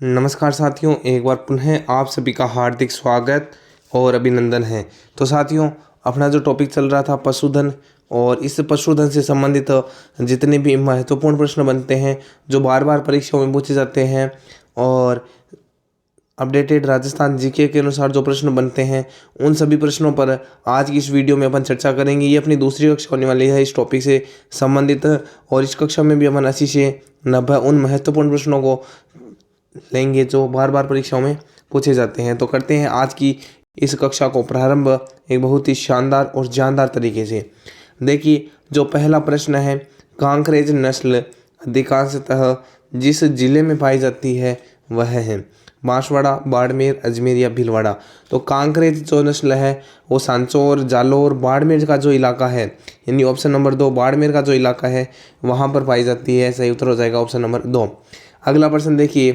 नमस्कार साथियों, एक बार पुनः आप सभी का हार्दिक स्वागत और अभिनंदन है। तो साथियों, अपना जो टॉपिक चल रहा था पशुधन, और इस पशुधन से संबंधित जितने भी महत्वपूर्ण प्रश्न बनते हैं जो बार बार परीक्षाओं में पूछे जाते हैं, और अपडेटेड राजस्थान जीके के अनुसार जो प्रश्न बनते हैं, उन सभी प्रश्नों पर आज की इस वीडियो में अपन चर्चा करेंगे। ये अपनी दूसरी कक्षा होने वाली है इस टॉपिक से संबंधित, और इस कक्षा में भी अपन 80 से 90 उन महत्वपूर्ण प्रश्नों को लेंगे जो बार बार परीक्षाओं में पूछे जाते हैं। तो करते हैं आज की इस कक्षा को प्रारंभ एक बहुत ही शानदार और जानदार तरीके से। देखिए, जो पहला प्रश्न है, कांकरेज नस्ल अधिकांशतः जिस जिले में पाई जाती है वह है बांसवाड़ा, बाड़मेर, अजमेर या भीलवाड़ा। तो कांकरेज जो नस्ल है वो सांचौर, जालौर, बाड़मेर का जो इलाका है, यानी ऑप्शन नंबर 2 बाड़मेर का जो इलाका है वहाँ पर पाई जाती है। सही उत्तर हो जाएगा ऑप्शन नंबर 2। अगला प्रश्न देखिए,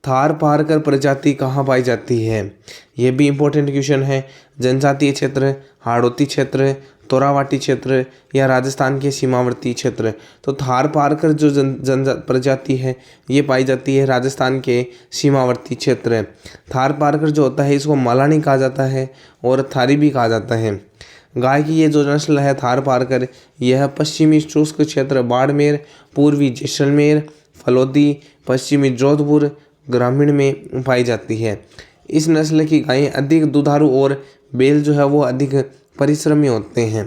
थार पारकर प्रजाति कहाँ पाई जाती है? यह भी इम्पोर्टेंट क्वेश्चन है। जनजातीय क्षेत्र, हाड़ौती क्षेत्र, तोरावाटी क्षेत्र या राजस्थान के सीमावर्ती क्षेत्र। तो थार पारकर जो जन प्रजाति है ये पाई जाती है राजस्थान के सीमावर्ती क्षेत्र। थार पारकर जो होता है इसको मालानी कहा जाता है और थारी भी कहा जाता है। गाय की ये जो नस्ल है थार पारकर, यह पश्चिमी शुष्क क्षेत्र बाड़मेर, पूर्वी जैसलमेर, फलोदी, पश्चिमी जोधपुर, ग्रामीण में पाई जाती है। इस नस्ल की गायें अधिक दुधारू और बैल जो है वो अधिक परिश्रमी होते हैं।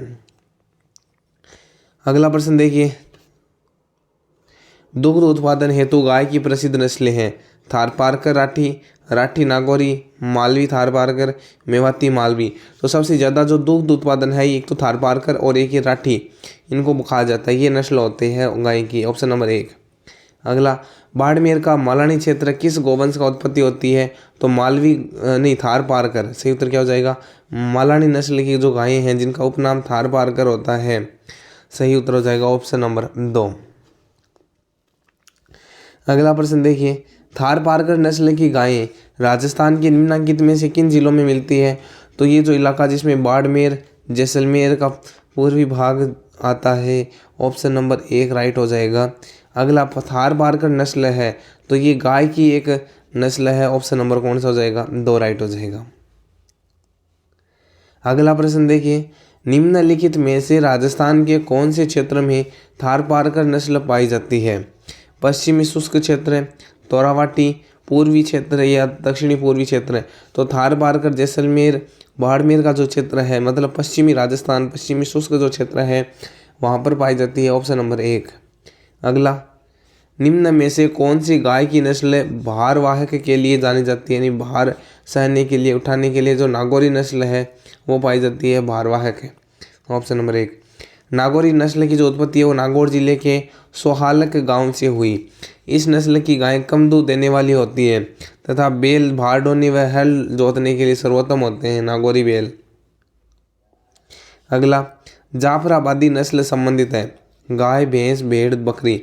अगला प्रश्न देखिए, दुग्ध उत्पादन हेतु गाय की प्रसिद्ध नस्लें हैं। थार पारकर राठी, राठी नागौरी, मालवी थार पारकर, मेवाती मालवी। तो सबसे ज़्यादा जो दुग्ध उत्पादन है एक तो थार पारकर और एक ही राठी, इनको कहा जाता है। ये नस्ल होते हैं गाय की, ऑप्शन नंबर 1। अगला, बाड़मेर का मालानी क्षेत्र किस गोवंश का उत्पत्ति होती है? तो मालवी नहीं, थार पारकर। सही उत्तर क्या हो जाएगा? मालानी नस्ल की जो गायें हैं जिनका उपनाम थार पारकर होता है। सही उत्तर हो जाएगा ऑप्शन नंबर 2। अगला प्रश्न देखिए, थार पारकर नस्ल की गायें राजस्थान के निम्नलिखित में से किन जिलों में मिलती है? तो ये जो इलाका जिसमें बाड़मेर, जैसलमेर का पूर्वी भाग आता है, ऑप्शन नंबर 1 राइट हो जाएगा। अगला, थार पारकर नस्ल है तो ये गाय की एक नस्ल है, ऑप्शन नंबर कौन सा हो जाएगा? 2 राइट हो जाएगा। अगला प्रश्न देखिए, निम्नलिखित में से राजस्थान के कौन से क्षेत्र में थार पारकर नस्ल पाई जाती है? पश्चिमी शुष्क क्षेत्र, तोरावाटी, पूर्वी क्षेत्र या दक्षिणी पूर्वी क्षेत्र। तो थार पारकर जैसलमेर, बाड़मेर का जो क्षेत्र है, मतलब पश्चिमी राजस्थान, पश्चिमी शुष्क जो क्षेत्र है वहाँ पर पाई जाती है, ऑप्शन नंबर 1। अगला, निम्न में से कौन सी गाय की नस्ल भारवाहक के लिए जानी जाती है? यानी भार सहने के लिए, उठाने के लिए जो नागौरी नस्ल है वो पाई जाती है, भारवाहक है, ऑप्शन नंबर 1। नागौरी नस्ल की जो उत्पत्ति है वो नागौर जिले के सोहालक गांव से हुई। इस नस्ल की गायें कम दूध देने वाली होती है तथा बैल भार ढोने व हल जोतने के लिए सर्वोत्तम होते हैं, नागौरी बैल। अगला, जाफराबादी नस्ल संबंधित है, गाय, भैंस, भेड़, बकरी।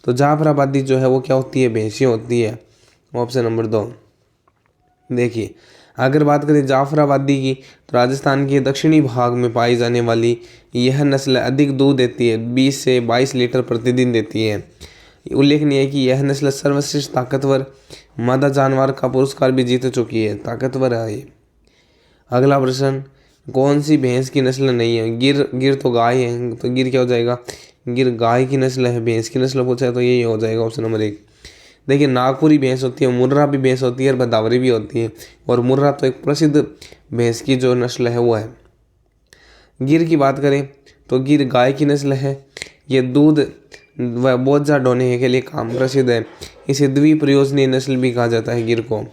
तो जाफराबादी जो है वो क्या होती है? भैंसी होती है, ऑप्शन नंबर 2। देखिए, अगर बात करें जाफराबादी की, तो राजस्थान के दक्षिणी भाग में पाई जाने वाली यह नस्ल अधिक दूध देती है, 20 से 22 लीटर प्रतिदिन देती है। उल्लेखनीय है कि यह नस्ल सर्वश्रेष्ठ ताकतवर मादा जानवर का पुरस्कार भी जीत चुकी है, ताकतवर है ये। अगला प्रश्न, कौन सी भैंस की नस्ल नहीं है? गिर तो गाय है, तो गिर क्या हो जाएगा? गिर गाय की नस्ल है, भैंस की नस्ल पूछा है तो यही हो जाएगा ऑप्शन नंबर 1। देखिए, नागपुरी भैंस होती है, मुर्रा भी भैंस होती है और भदावरी भी होती है, और मुर्रा तो एक प्रसिद्ध भैंस की जो नस्ल है वो है। गिर की बात करें तो गिर गाय की नस्ल है, ये दूध व बोझा ढोने के लिए काम प्रसिद्ध है। इसे द्विप्रयोजनीय नस्ल भी कहा जाता है गिर को।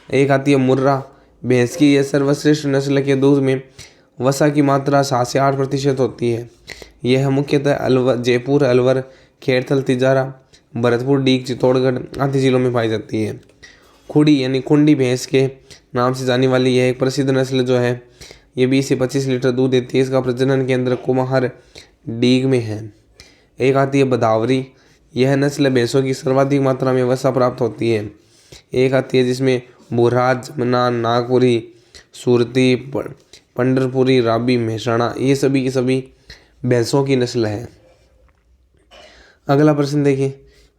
एक आती है मुर्रा भैंस की, यह सर्वश्रेष्ठ नस्ल के दूध में वसा की मात्रा 7 से 8% होती है। यह मुख्यतः अलवर, जयपुर, अलवर, खेड़थल, तिजारा, भरतपुर, डीग, चित्तौड़गढ़ आदि जिलों में पाई जाती है। खुड़ी यानी खुंडी भैंस के नाम से जाने वाली यह एक प्रसिद्ध नस्ल जो है ये 20 से 25 लीटर दूध देती है। इसका प्रजनन केंद्र कुमार डीग में है। एक आती है बदावरी, यह नस्ल भैंसों की सर्वाधिक मात्रा में वसा प्राप्त होती है। एक आती है जिसमें बुराज, जमुना, नागपुरी, सूरती, पंडरपुरी, राबी, मेहसाणा, ये सभी की सभी भैंसों की नस्ल है। अगला प्रश्न देखिए,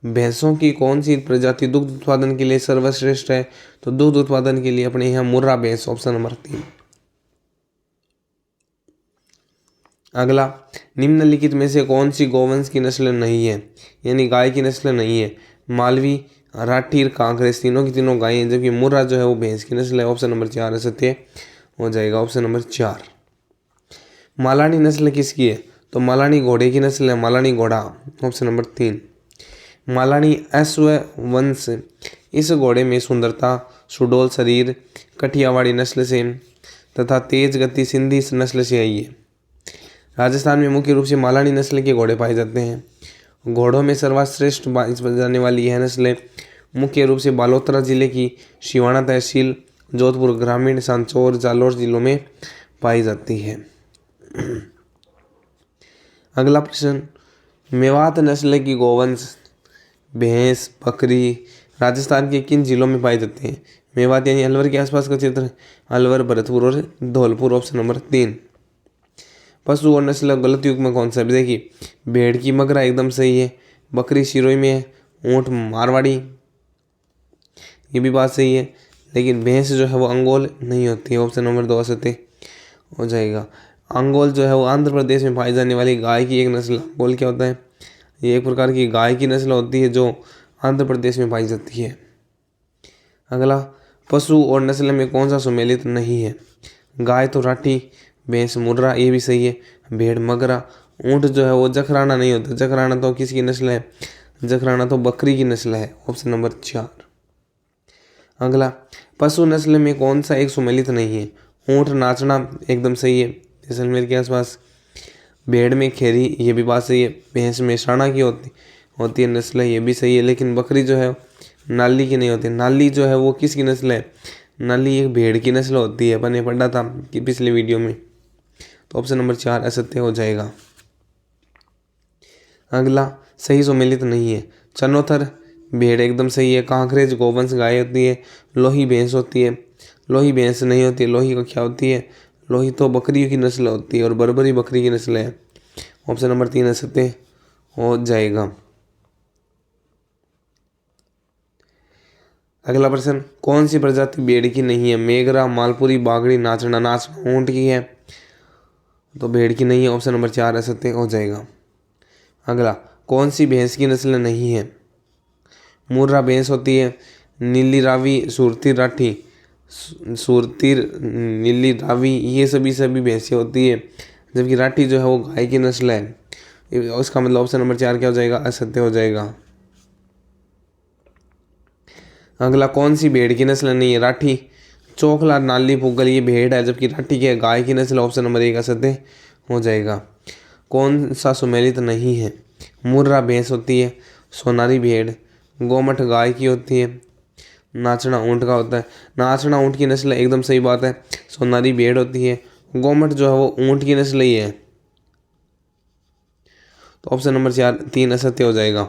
भैंसों की कौन सी प्रजाति दुग्ध उत्पादन के लिए सर्वश्रेष्ठ है? तो दुग्ध उत्पादन के लिए अपने यहाँ मुर्रा भैंस, ऑप्शन नंबर 3। अगला, निम्नलिखित में से कौन सी गौवंश की नस्ल नहीं है, यानी गाय की नस्ल नहीं है? मालवी, राठीर, कांकरेज, तीनों की तीनों गाय हैं, जबकि मुर्रा जो है वो भैंस की नस्ल है। ऑप्शन नंबर 4 सत्य हो जाएगा, ऑप्शन नंबर 4। मालानी नस्ल किसकी है? तो मालानी घोड़े की नस्ल है, मालानी घोड़ा, ऑप्शन नंबर 3। मालानी अश्व वंश, इस घोड़े में सुंदरता, सुडौल शरीर, कठियावाड़ी नस्ल से तथा तेज गति सिंधी नस्ल से आई है। राजस्थान में मुख्य रूप से मालानी नस्ल के घोड़े पाए जाते हैं। घोड़ों में सर्वश्रेष्ठ जाने वाली यह नस्लें मुख्य रूप से बालोतरा जिले की सिवाना तहसील, जोधपुर ग्रामीण, सांचौर, जालौर जिलों में पाई जाती है। अगला प्रश्न, मेवात नस्ल की गौवंश भैंस, बकरी राजस्थान के किन जिलों में पाए जाते हैं? मेवात यानी अलवर के आसपास का क्षेत्र, अलवर, भरतपुर और धौलपुर, ऑप्शन नंबर 3। पशु और नस्ल गलत युग में कौन सा है? देखिए, भेड़ की मगरा एकदम सही है, बकरी सिरोही में है, ऊँट मारवाड़ी, ये भी बात सही है, लेकिन भैंस जो है वो अंगोल नहीं होती है, ऑप्शन नंबर 2 सत्य हो जाएगा। अंगोल जो है वो आंध्र प्रदेश में पाई जाने वाली गाय की एक नस्ल। अंगोल क्या होता है? ये एक प्रकार की गाय की नस्ल होती है जो आंध्र प्रदेश में पाई जाती है। अगला, पशु और नस्ल में कौन सा सुमेलित नहीं है? गाय तो राठी, भैंस मुर्रा, ये भी सही है, भेड़ मगरा, ऊँट जो है वो जखराना नहीं होता, जखराना तो किसकी नस्ल है? जखराना तो बकरी की नस्ल है, ऑप्शन नंबर 4। अगला, पशु नस्ल में कौन सा एक सुमेलित नहीं है? ऊँट नाचना एकदम सही है, जैसलमेर के आसपास। भेड़ में खेरी, ये भी बात सही है। भैंस में साना की होती है नस्ल, ये भी सही है, लेकिन बकरी जो है नाली की नहीं होती। नाली जो है वो किसकी नस्ल है? नाली एक भेड़ की नस्ल होती है, अपन ने पढ़ा था कि पिछले वीडियो में। तो ऑप्शन नंबर 4 असत्य हो जाएगा। अगला, सही सुमेलित नहीं है। चनोथर भेड़ एकदम सही है, कांकरेज गोवंश गाय होती है, लोही भैंस होती है, लोही भैंस नहीं होती है, लोही को क्या होती है? लोही तो बकरी की नस्ल होती है और बर्बरी बकरी की नस्ल है, ऑप्शन नंबर 3 असत्य हो जाएगा। अगला प्रश्न, कौन सी प्रजाति भेड़ की नहीं है? मेघरा, मालपुरी, बागड़ी, नाचना, नाचना ऊँट की है, तो भेड़ की नहीं है, ऑप्शन नंबर 4 असत्य हो जाएगा। अगला, कौन सी भैंस की नस्ल नहीं है? मुर्रा भैंस होती है, नीली रावी, सुरती राठी, सुरती, नीली रावी, ये सभी भैंसें होती है, जबकि राठी जो है वो गाय की नस्ल है। उसका मतलब ऑप्शन नंबर 4 क्या हो जाएगा? असत्य हो जाएगा। अगला, कौन सी भेड़ की नस्ल नहीं है? राठी, चोखला, नाली, पुगल, ये भेड़ है, जबकि राठी की है, गाय की नस्ल, ऑप्शन नंबर 1 असत्य हो जाएगा। कौन सा सुमेलित नहीं है? मुर्रा भैंस होती है, सोनारी भेड़, गोमठ गाय की होती है, नाचना ऊँट का होता है। नाचना ऊँट की नस्ल एकदम सही बात है, सोनारी भेड़ होती है, गोमठ जो है वो ऊँट की नस्ल ही है, तो ऑप्शन नंबर 3 असत्य हो जाएगा।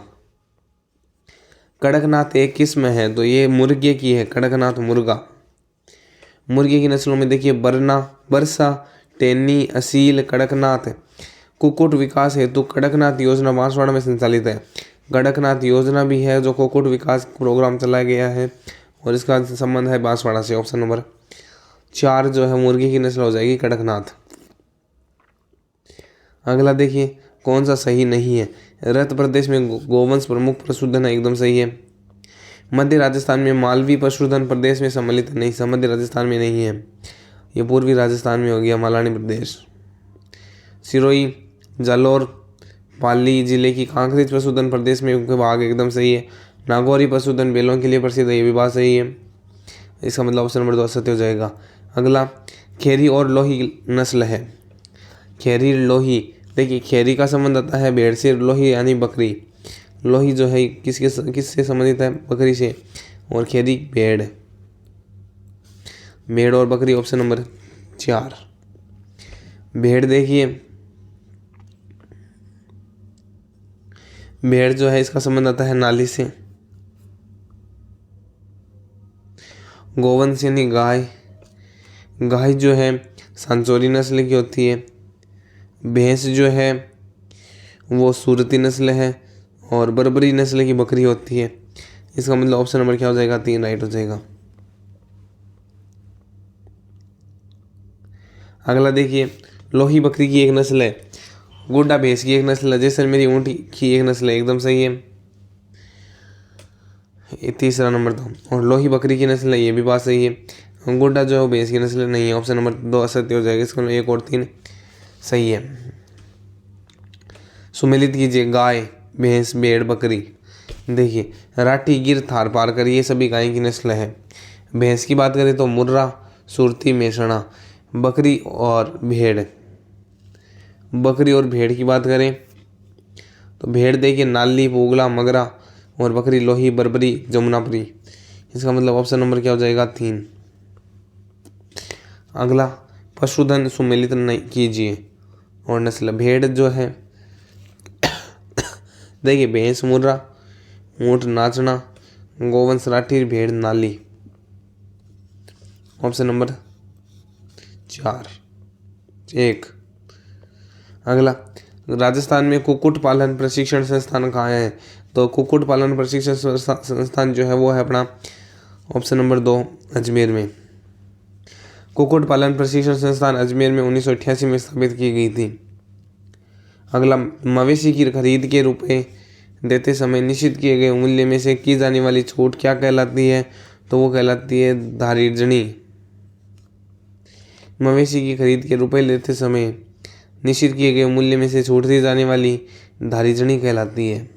कड़कनाथ एक किस्म है, तो ये मुर्गे की है, कड़कनाथ मुर्गा। मुर्गे की नस्लों में देखिए बरना, बरसा, टेनी, असील, कड़कनाथ। कुक्कुट विकास हेतु कड़कनाथ योजना बांसवाड़ा में संचालित है। कड़कनाथ योजना भी है जो कुक्कुट विकास प्रोग्राम चलाया गया है और इसका संबंध है बांसवाड़ा से, ऑप्शन नंबर 4 जो है मुर्गी की नस्ल हो जाएगी कड़कनाथ। अगला देखिए, कौन सा सही नहीं है? रत प्रदेश में गोवंश प्रमुख पशुधन है, एकदम सही है। मध्य राजस्थान में मालवी पशुधन प्रदेश में सम्मिलित नहीं, मध्य राजस्थान में नहीं है, ये पूर्वी राजस्थान में हो गया, मालानी प्रदेश। सिरोही, जालौर, पाली जिले की कांकरेज पशुधन प्रदेश में उनके भाग एकदम सही है। नागौरी पशुधन बैलों के लिए प्रसिद्ध है, ये भी बात सही है, इसका मतलब ऑप्शन नंबर 2 सत्य हो जाएगा। अगला, खेरी और लोही नस्ल है। खेरी लोही, देखिए खेरी का संबंध आता है भेड़ से, लोही यानी बकरी, लोही जो है किससे संबंधित है? बकरी से, और खेरी भेड़, भेड़ और बकरी, ऑप्शन नंबर 4। भेड़ देखिए, भेड़ जो है इसका संबंध आता है नाली से। गोवंश यानी गाय, गाय जो है सांचौरी नस्ल की होती है। भैंस जो है वो सूरती नस्ल है और बर्बरी नस्ल की बकरी होती है। इसका मतलब ऑप्शन नंबर क्या हो जाएगा? 3 राइट हो जाएगा। अगला देखिए, लोही बकरी की एक नस्ल है, गोड्डा भैंस की एक नस्ल है, जैसलमेरी ऊँट की एक नस्ल है, एकदम सही है। ये तीसरा नंबर था। और लोही बकरी की नस्ल है, ये भी बात सही है। गोड्डा जो है वो भैंस की नस्ल नहीं है, ऑप्शन नंबर 2 असत्य हो जाएगा। इसका 1 और 3 सही है। सुमेलित कीजिए, गाय, भैंस, भेड़, बकरी। देखिए, राठी, गिर, थारपारकर ये सभी गाय की नस्ल है। भैंस की बात करें तो मुर्रा, सुरती, मेषणा। बकरी और भेड़, बकरी और भेड़ की बात करें तो भेड़ देखिए नाली, पोगला, मगरा, और बकरी लोही, बर्बरी, जमुनापुरी। इसका मतलब ऑप्शन नंबर क्या हो जाएगा? 3। अगला, पशुधन सुमेलित नहीं कीजिए और नस्ल। भेड़ जो है देखिए, भैंस मुर्रा, ऊँट नाचना, गोवंश राठी, भेड़ नाली। Option number 4 1। अगला, राजस्थान में कुक्कुट पालन प्रशिक्षण संस्थान कहाँ है? तो कुक्कुट पालन प्रशिक्षण संस्थान जो है वो है अपना ऑप्शन नंबर 2 अजमेर में। कुक्कुट पालन प्रशिक्षण संस्थान अजमेर में 1988 में स्थापित की गई थी। अगला, मवेशी की खरीद के रुपए देते समय निश्चित किए गए मूल्य में से की जाने वाली छूट क्या कहलाती है? तो वो कहलाती है धारिजनी। मवेशी की खरीद के रुपए लेते समय निश्चित किए गए मूल्य में से छूट दी जाने वाली धारिजनी कहलाती है।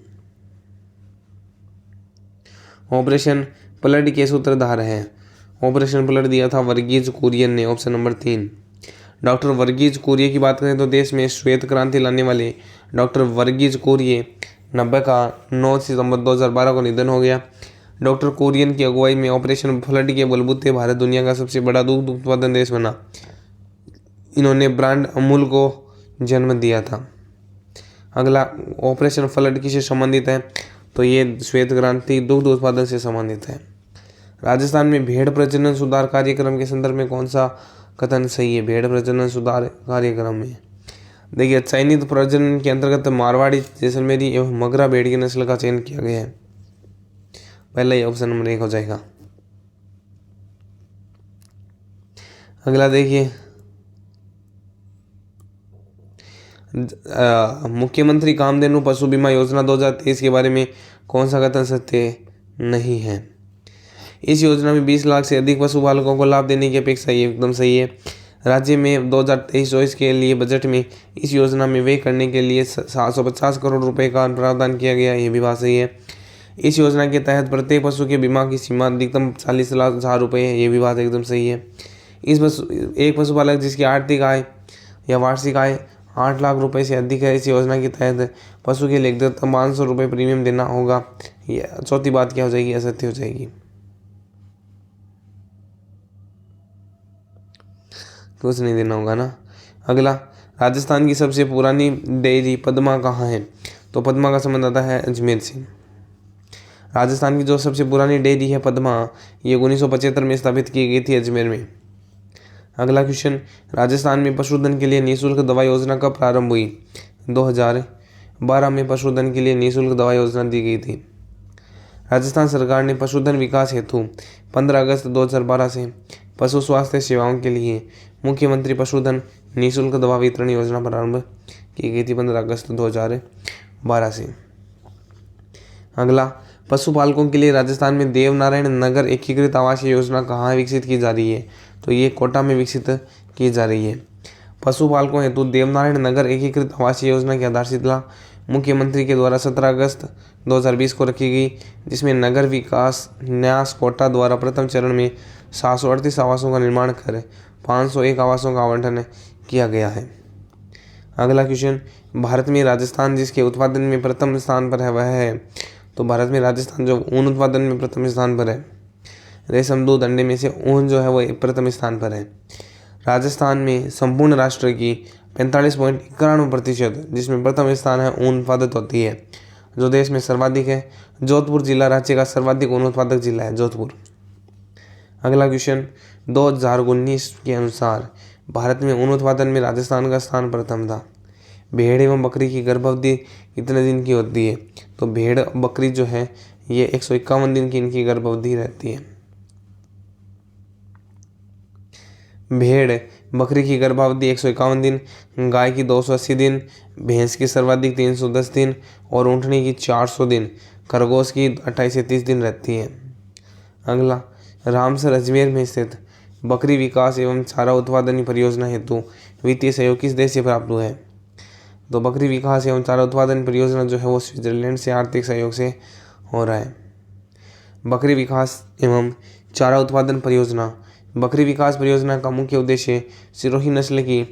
ऑपरेशन फ्लड के सूत्रधार हैं। ऑपरेशन फ्लड दिया था वर्गीज कुरियन ने, option number 3। Doctor Verghese Kurien की बात करें तो देश में श्वेत क्रांति लाने वाले डॉक्टर वर्गीज कुरियन 9 सितंबर 2012 को निधन हो गया। डॉक्टर कुरियन की अगुवाई में ऑपरेशन फ्लड के बलबूते भारत दुनिया का सबसे बड़ा दुग्ध उत्पादन देश बना। इन्होंने ब्रांड अमूल को जन्म दिया था। अगला, ऑपरेशन फ्लड किससे संबंधित है? तो ये श्वेत क्रांति दुग्ध उत्पादन से संबंधित है। राजस्थान में भेड़ प्रजनन सुधार कार्यक्रम के संदर्भ में कौन सा कथन सही है? भेड़ प्रजनन सुधार कार्यक्रम में देखिए, चयनित प्रजनन के अंतर्गत मारवाड़ी, जैसलमेरी एवं मगरा भेड़ की नस्ल का चयन किया गया है। पहला ही ऑप्शन नंबर 1 हो जाएगा। अगला देखिए, मुख्यमंत्री कामधेनु पशु बीमा योजना 2023 के बारे में कौन सा कथन सत्य नहीं है? इस योजना में 20 लाख से अधिक पशुपालकों को लाभ देने की अपेक्षा, ये एकदम सही है। राज्य में 2023-24 के लिए बजट में इस योजना में व्यय करने के लिए 750 करोड़ रुपए का प्रावधान किया गया, ये भी बात सही है। इस योजना के तहत प्रत्येक पशु के बीमा की सीमा अधिकतम 40 लाख हजार रुपये है, ये भी बात एकदम सही है। एक पशुपालक जिसकी आर्थिक आय या वार्षिक आय 8 लाख रुपए से अधिक है, इस योजना के तहत पशु के लिए अधिकतम 500 रुपये प्रीमियम देना होगा। ये चौथी बात क्या हो जाएगी? असत्य हो जाएगी। कुछ नहीं देना होगा ना। अगला, राजस्थान की सबसे पुरानी डेयरी पद्मा कहाँ है? तो पद्मा का संबंध आता है अजमेर से। राजस्थान की जो सबसे पुरानी डेयरी है पद्मा, ये 1975 में स्थापित की गई थी अजमेर में। अगला क्वेश्चन, राजस्थान में पशुधन के लिए निःशुल्क दवा योजना कब प्रारंभ हुई? 2012 में पशुधन के लिए निःशुल्क दवा योजना दी गई थी। राजस्थान सरकार ने पशुधन विकास हेतु 15 अगस्त 2012 से पशु स्वास्थ्य सेवाओं के लिए मुख्यमंत्री पशुधन निःशुल्क दवा वितरण योजना प्रारंभ की गई थी 15 अगस्त 2012 से। अगला, पशुपालकों के लिए राजस्थान में देवनारायण नगर एकीकृत आवासीय योजना कहाँ विकसित की जा रही है? तो ये कोटा में विकसित की जा रही है। पशुपालकों हेतु देवनारायण नगर एकीकृत आवासीय योजना की आधारशिला मुख्यमंत्री के द्वारा 17 अगस्त 2020 को रखी गई, जिसमें नगर विकास न्यास कोटा द्वारा प्रथम चरण में 738 आवासों का निर्माण कर 501 आवासों का आवंटन किया गया है। अगला क्वेश्चन, भारत में राजस्थान जिसके उत्पादन में प्रथम स्थान पर है वह है? तो भारत में राजस्थान जो ऊन उत्पादन में प्रथम स्थान पर है। रेशम, दूध, अंडे में से ऊन जो है वो प्रथम स्थान पर है। राजस्थान में संपूर्ण राष्ट्र की 45.91%, जिसमें प्रथम स्थान है ऊन उत्पादक होती है, जो देश में सर्वाधिक है। जोधपुर जिला राज्य का सर्वाधिक ऊन उत्पादक जिला है, जोधपुर। अगला क्वेश्चन, 2019 के अनुसार भारत में ऊन उत्पादन में राजस्थान का स्थान प्रथम था। भेड़ एवं बकरी की गर्भावधि कितने दिन की होती है? तो भेड़ बकरी जो है ये 151 दिन की इनकी गर्भावधि रहती है। भेड़ बकरी की गर्भावधि 151 दिन, गाय की 280 दिन, भैंस की सर्वाधिक 310 दिन और ऊँटनी की 400 दिन, खरगोश की 28 से 30 दिन रहती है। अगला, रामसर अजमेर में स्थित बकरी विकास एवं चारा उत्पादन परियोजना हेतु वित्तीय सहयोग किस देश से प्राप्त हुआ है? तो बकरी विकास एवं चारा उत्पादन परियोजना जो है वो स्विट्जरलैंड से आर्थिक सहयोग से हो रहा है। बकरी विकास एवं चारा उत्पादन परियोजना। बकरी विकास परियोजना का मुख्य उद्देश्य सिरोही नस्ल की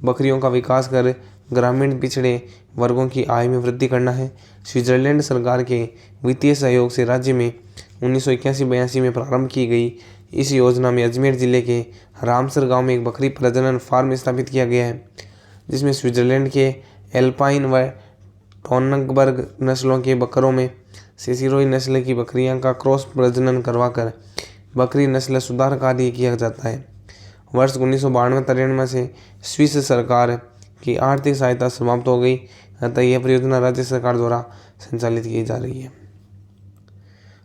बकरियों का विकास कर ग्रामीण पिछड़े वर्गों की आय में वृद्धि करना है। स्विट्जरलैंड सरकार के वित्तीय सहयोग से राज्य में 1981-82 में प्रारंभ की गई इस योजना में अजमेर जिले के रामसर गांव में एक बकरी प्रजनन फार्म स्थापित किया गया है, जिसमें स्विट्जरलैंड के एल्पाइन व टोननबर्ग नस्लों के बकरों में से सिरोही नस्ल की बकरियां का क्रॉस प्रजनन करवाकर बकरी नस्ल सुधार कार्य किया जाता है। वर्ष 1992-93 से स्विस सरकार की आर्थिक सहायता समाप्त हो गई, अतः यह परियोजना राज्य सरकार द्वारा संचालित की जा रही है।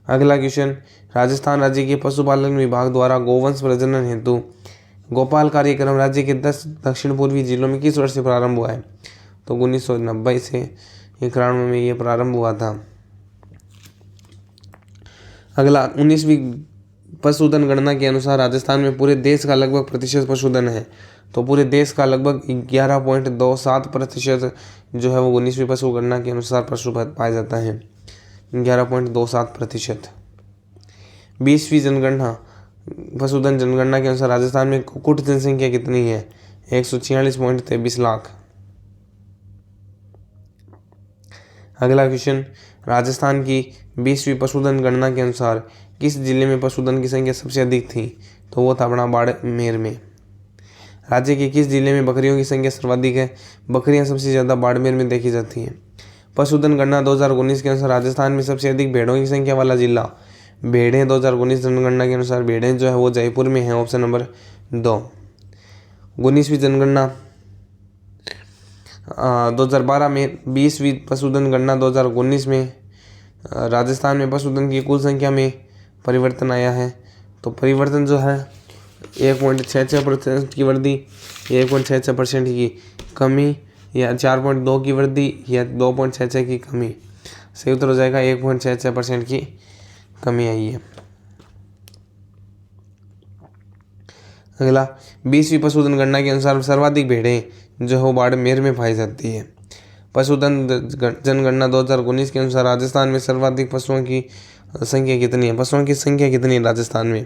अगला क्वेश्चन, राजस्थान राज्य के पशुपालन विभाग द्वारा गोवंश प्रजनन हेतु गोपाल कार्यक्रम राज्य के 10 दक्षिण पूर्वी जिलों में किस वर्ष से प्रारंभ हुआ है? तो 1990 से 91 में यह प्रारंभ हुआ था। अगला, 19वीं पशुधन गणना के अनुसार राजस्थान में पूरे देश का लगभग प्रतिशत पशुधन है। तो पूरे देश का लगभग 11.27% जो है वो 19वीं पशु गणना के अनुसार पशु पाया जाता है, 11.27%। 20वीं जनगणना पशुधन जनगणना के अनुसार राजस्थान में कुक्कुट जनसंख्या कितनी है? 146.23 लाख। अगला क्वेश्चन, राजस्थान की 20वीं पशुधन गणना के अनुसार किस जिले में पशुधन की संख्या सबसे अधिक थी? तो वो था अपना बाड़मेर में। राज्य के किस जिले में बकरियों की संख्या सर्वाधिक है? बकरियां सबसे ज़्यादा बाड़मेर में देखी जाती हैं। पशुधन गणना 2019 के अनुसार राजस्थान में सबसे अधिक भेड़ों की संख्या वाला जिला, भेड़ें 2019 जनगणना के अनुसार भेड़ें जो है वो जयपुर में है, ऑप्शन नंबर 2। 19वीं जनगणना 2012 में 20वीं पशुधन गणना 2019 में राजस्थान में पशुधन की कुल संख्या में परिवर्तन आया है। तो परिवर्तन जो है 1.66% की वृद्धि या 1.66% की कमी या 4.2 की वृद्धि या 2.66 की कमी, सही उत्तर हो जाएगा 1.66% की कमी आई है। अगला, 20वीं पशुधन गणना के अनुसार सर्वाधिक भेड़ें जो है बाड़मेर में पाई जाती है। पशुधन जनगणना 2019 के अनुसार राजस्थान में सर्वाधिक पशुओं की संख्या कितनी है? पशुओं की संख्या कितनी है राजस्थान में?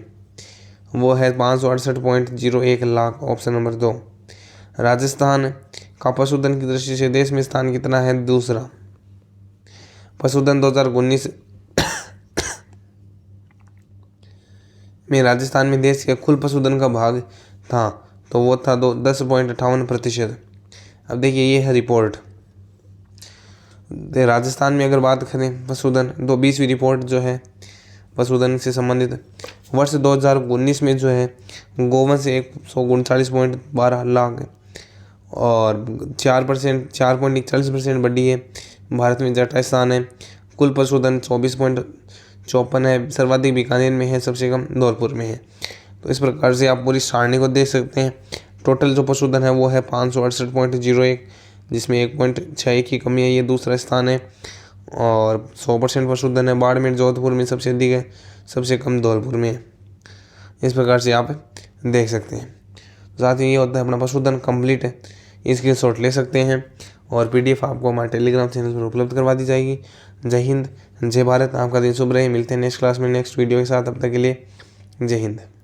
वो है 568.01 लाख, ऑप्शन नंबर 2। राजस्थान का पशुधन की दृष्टि से देश में स्थान कितना है? दूसरा। पशुधन 2019 में राजस्थान में देश के कुल पशुधन का भाग था, तो वो था 10.58%। अब देखिए ये है रिपोर्ट। राजस्थान में अगर बात करें पशुधन, तो 20वीं रिपोर्ट जो है पशुधन से संबंधित वर्ष 2019 में जो है गोवंश 139.12 लाख और 4.41% बढ़ी है। भारत में छठा स्थान है। कुल पशुधन 24.54 है। सर्वाधिक बीकानेर में है, सबसे कम धौलपुर में है। तो इस प्रकार से आप पूरी सारणी को देख सकते हैं। टोटल जो पशुधन है वो है 568.01, जिसमें 1.61 की कमी है, ये दूसरा स्थान है। और 100% पशुधन है बाड़मेर जोधपुर में सबसे अधिक है, सबसे कम धौलपुर में है। इस प्रकार से आप देख सकते हैं। साथ ही ये होता है अपना पशुधन कंप्लीट है, इसके शॉट ले सकते हैं और PDF आपको हमारे टेलीग्राम चैनल पर उपलब्ध करवा दी जाएगी। जय हिंद, जय भारत। आपका दिन शुभ रहे। मिलते हैं नेक्स्ट क्लास में नेक्स्ट वीडियो के साथ। तब तक के लिए जय हिंद।